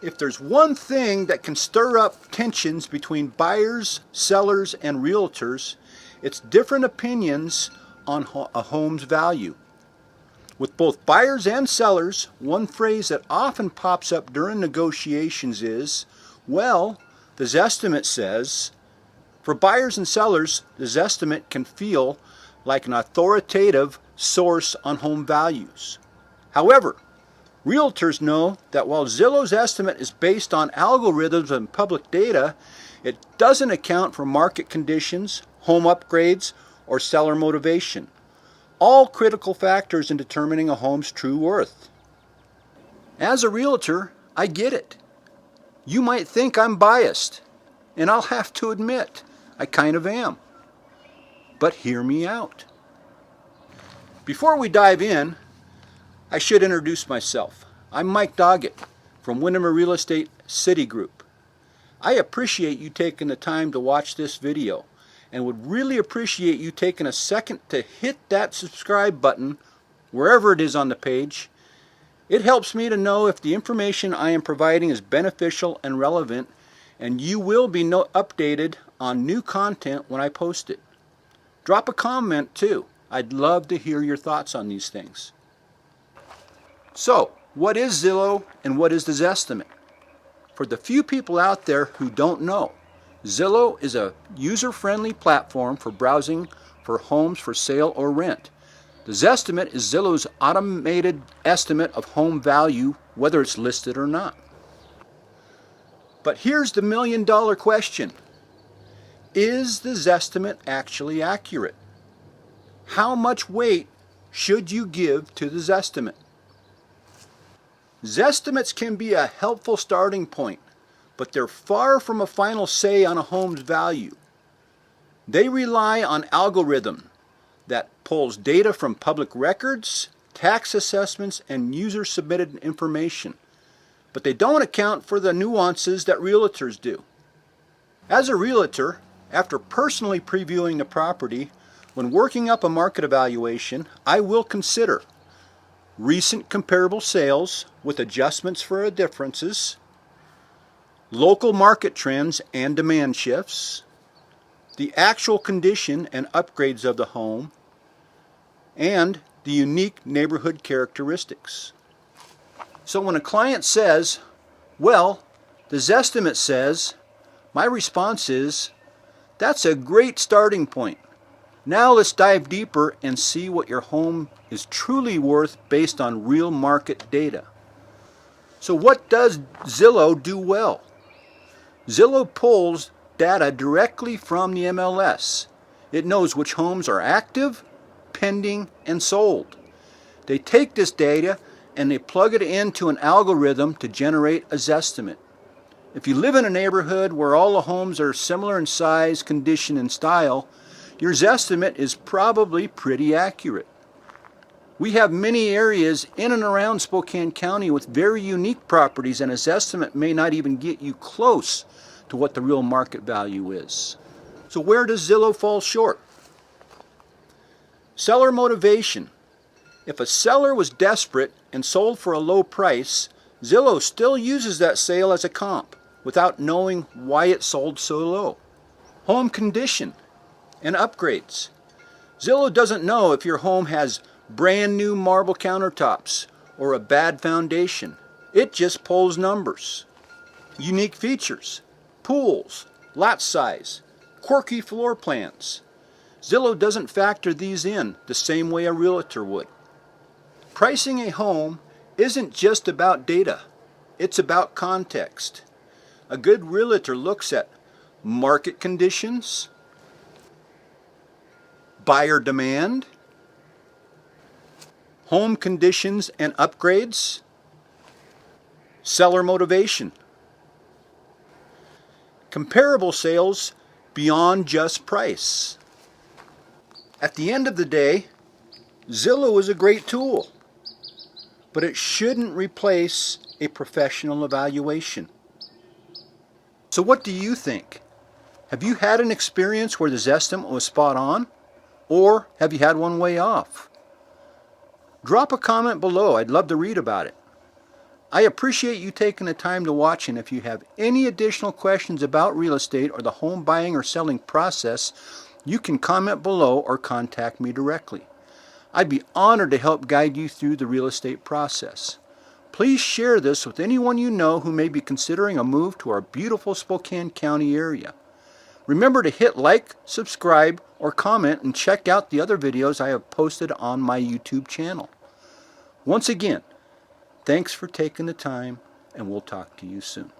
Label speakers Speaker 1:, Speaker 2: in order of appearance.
Speaker 1: If there's one thing that can stir up tensions between buyers, sellers, and realtors, it's different opinions on a home's value. With both buyers and sellers, one phrase that often pops up during negotiations is, well, the Zestimate says. For buyers and sellers, the Zestimate can feel like an authoritative source on home values. However, realtors know that while Zillow Zestimate is based on algorithms and public data, it doesn't account for market conditions, home upgrades, or seller motivation, all critical factors in determining a home's true worth. As a realtor, I get it. You might think I'm biased, and I'll have to admit, I kind of am. But hear me out. Before we dive in, I should introduce myself. I'm Mike Doggett from Windermere Real Estate City Group. I appreciate you taking the time to watch this video and would really appreciate you taking a second to hit that subscribe button wherever it is on the page. It helps me to know if the information I am providing is beneficial and relevant, and you will be updated on new content when I post it. Drop a comment too. I'd love to hear your thoughts on these things. So, what is Zillow and what is the Zestimate? For the few people out there who don't know, Zillow is a user-friendly platform for browsing for homes for sale or rent. The Zestimate is Zillow's automated estimate of home value, whether it's listed or not. But here's the million-dollar question. Is the Zestimate actually accurate? How much weight should you give to the Zestimate? Zestimates can be a helpful starting point, but they're far from a final say on a home's value. They rely on algorithm that pulls data from public records, tax assessments, and user-submitted information, but they don't account for the nuances that realtors do. As a realtor, after personally previewing the property, when working up a market evaluation, I will consider recent comparable sales with adjustments for differences, local market trends and demand shifts, the actual condition and upgrades of the home, and the unique neighborhood characteristics. So when a client says, well, the Zestimate says, my response is, that's a great starting point. Now let's dive deeper and see what your home is truly worth based on real market data. So what does Zillow do well? Zillow pulls data directly from the MLS. It knows which homes are active, pending, and sold. They take this data and they plug it into an algorithm to generate a Zestimate. If you live in a neighborhood where all the homes are similar in size, condition, and style, your Zestimate is probably pretty accurate. We have many areas in and around Spokane County with very unique properties, and a Zestimate may not even get you close to what the real market value is. So where does Zillow fall short? Seller motivation. If a seller was desperate and sold for a low price, Zillow still uses that sale as a comp without knowing why it sold so low. Home condition and upgrades. Zillow doesn't know if your home has brand new marble countertops or a bad foundation. It just pulls numbers. Unique features, pools, lot size, quirky floor plans. Zillow doesn't factor these in the same way a realtor would. Pricing a home isn't just about data, it's about context. A good realtor looks at market conditions, buyer demand, home conditions and upgrades, seller motivation, comparable sales beyond just price. At the end of the day, Zillow is a great tool, but it shouldn't replace a professional evaluation. So what do you think? Have you had an experience where the Zestimate was spot on? Or have you had one way off? Drop a comment below. I'd love to read about it. I appreciate you taking the time to watch, and if you have any additional questions about real estate or the home buying or selling process, you can comment below or contact me directly. I'd be honored to help guide you through the real estate process. Please share this with anyone you know who may be considering a move to our beautiful Spokane County area. Remember to hit like, subscribe, or comment, and check out the other videos I have posted on my YouTube channel. Once again, thanks for taking the time, and we'll talk to you soon.